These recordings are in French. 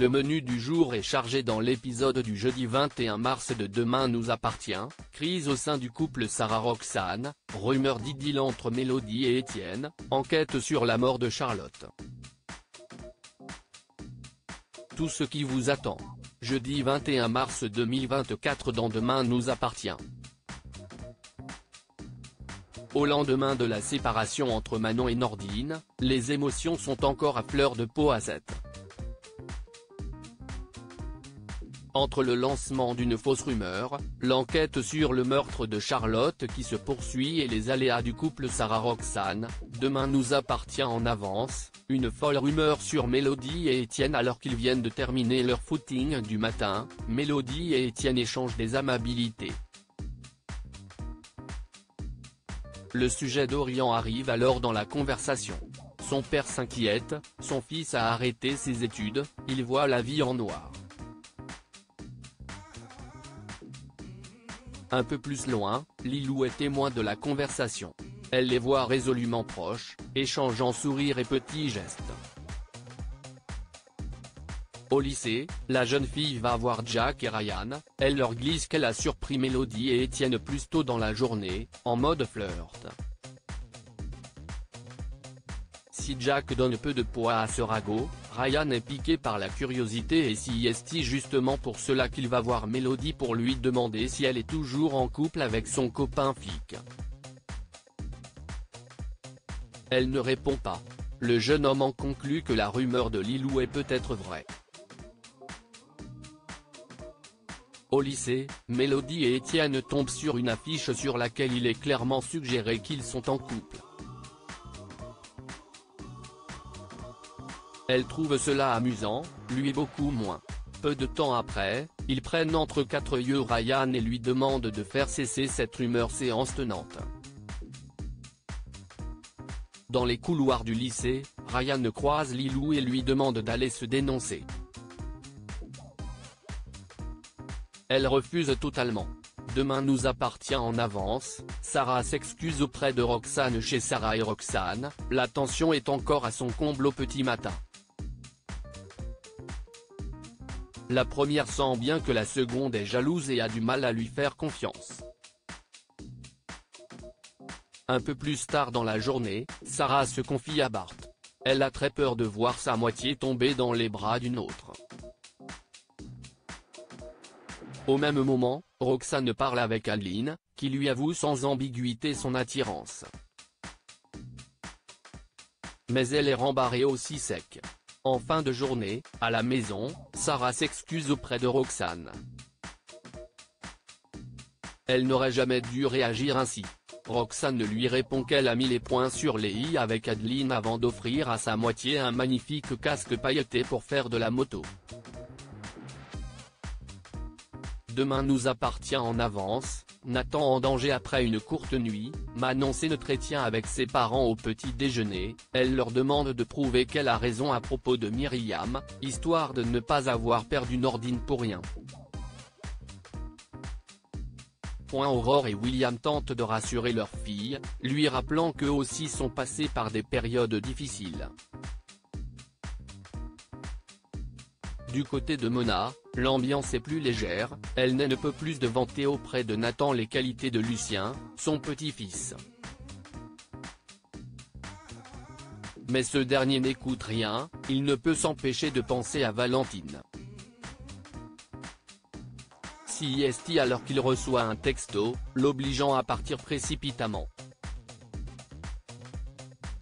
Le menu du jour est chargé dans l'épisode du jeudi 21 mars de Demain nous appartient, crise au sein du couple Sarah-Roxane, rumeur d'idylle entre Mélodie et Étienne, enquête sur la mort de Charlotte. Tout ce qui vous attend. Jeudi 21 mars 2024 dans Demain nous appartient. Au lendemain de la séparation entre Manon et Nordine, les émotions sont encore à fleur de peau à 7. Entre le lancement d'une fausse rumeur, l'enquête sur le meurtre de Charlotte qui se poursuit et les aléas du couple Sarah-Roxane, Demain nous appartient en avance, une folle rumeur sur Mélodie et Étienne alors qu'ils viennent de terminer leur footing du matin, Mélodie et Étienne échangent des amabilités. Le sujet d'Orient arrive alors dans la conversation. Son père s'inquiète, son fils a arrêté ses études, il voit la vie en noir. Un peu plus loin, Lilou est témoin de la conversation. Elle les voit résolument proches, échangeant sourires et petits gestes. Au lycée, la jeune fille va voir Jack et Ryan, elle leur glisse qu'elle a surpris Mélodie et Étienne plus tôt dans la journée, en mode flirt. Si Jack donne peu de poids à ce ragot, Ryan est piqué par la curiosité et s'y est justement pour cela qu'il va voir Mélodie pour lui demander si elle est toujours en couple avec son copain Flic. Elle ne répond pas. Le jeune homme en conclut que la rumeur de Lilou est peut-être vraie. Au lycée, Mélodie et Étienne tombent sur une affiche sur laquelle il est clairement suggéré qu'ils sont en couple. Elle trouve cela amusant, lui beaucoup moins. Peu de temps après, ils prennent entre quatre yeux Ryan et lui demandent de faire cesser cette rumeur séance tenante. Dans les couloirs du lycée, Ryan croise Lilou et lui demande d'aller se dénoncer. Elle refuse totalement. Demain nous appartient en avance, Sarah s'excuse auprès de Roxane chez Sarah et Roxane, la tension est encore à son comble au petit matin. La première sent bien que la seconde est jalouse et a du mal à lui faire confiance. Un peu plus tard dans la journée, Sarah se confie à Bart. Elle a très peur de voir sa moitié tomber dans les bras d'une autre. Au même moment, Roxane parle avec Adeline, qui lui avoue sans ambiguïté son attirance. Mais elle est rembarrée aussi sec. En fin de journée, à la maison, Sarah s'excuse auprès de Roxane. Elle n'aurait jamais dû réagir ainsi. Roxane lui répond qu'elle a mis les points sur les i avec Adeline avant d'offrir à sa moitié un magnifique casque pailleté pour faire de la moto. Demain nous appartient en avance, Nathan en danger après une courte nuit, Manon s'entretient avec ses parents au petit déjeuner, elle leur demande de prouver qu'elle a raison à propos de Myriam, histoire de ne pas avoir perdu Nordine pour rien. Aurore et William tentent de rassurer leur fille, lui rappelant qu'eux aussi sont passés par des périodes difficiles. Du côté de Mona, l'ambiance est plus légère, elle ne peut plus de vanter auprès de Nathan les qualités de Lucien, son petit-fils. Mais ce dernier n'écoute rien, il ne peut s'empêcher de penser à Valentine. S'y est alors qu'il reçoit un texto, l'obligeant à partir précipitamment.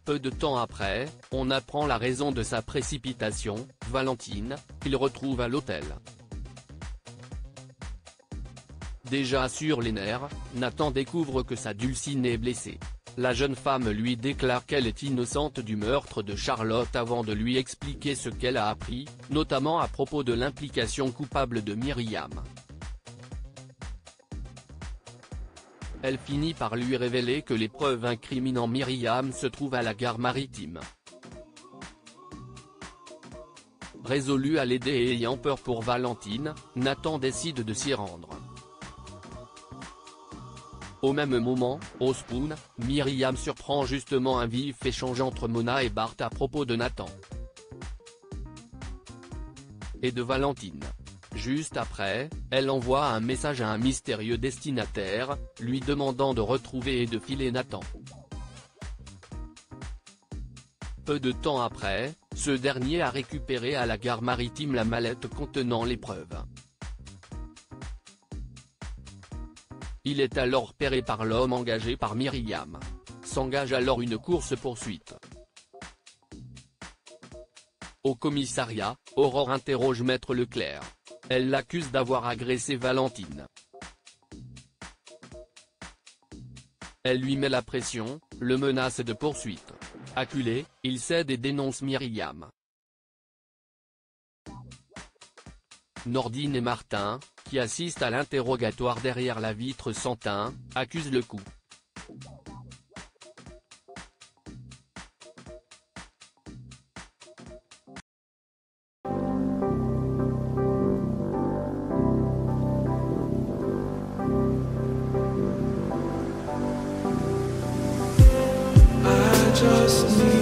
Peu de temps après, on apprend la raison de sa précipitation, Valentine, qu'il retrouve à l'hôtel. Déjà sur les nerfs, Nathan découvre que sa Dulcine est blessée. La jeune femme lui déclare qu'elle est innocente du meurtre de Charlotte avant de lui expliquer ce qu'elle a appris, notamment à propos de l'implication coupable de Myriam. Elle finit par lui révéler que les preuves incriminant Myriam se trouvent à la gare maritime. Résolu à l'aider et ayant peur pour Valentine, Nathan décide de s'y rendre. Au même moment, au Spoon, Myriam surprend justement un vif échange entre Mona et Bart à propos de Nathan. et de Valentine. Juste après, elle envoie un message à un mystérieux destinataire, lui demandant de retrouver et de filer Nathan. Peu de temps après, ce dernier a récupéré à la gare maritime la mallette contenant les preuves. Il est alors repéré par l'homme engagé par Myriam. S'engage alors une course-poursuite. Au commissariat, Aurore interroge Maître Leclerc. Elle l'accuse d'avoir agressé Valentine. Elle lui met la pression, le menace de poursuite. Acculé, il cède et dénonce Myriam. Nordine et Martin, qui assistent à l'interrogatoire derrière la vitre sans teint, accusent le coup. I just need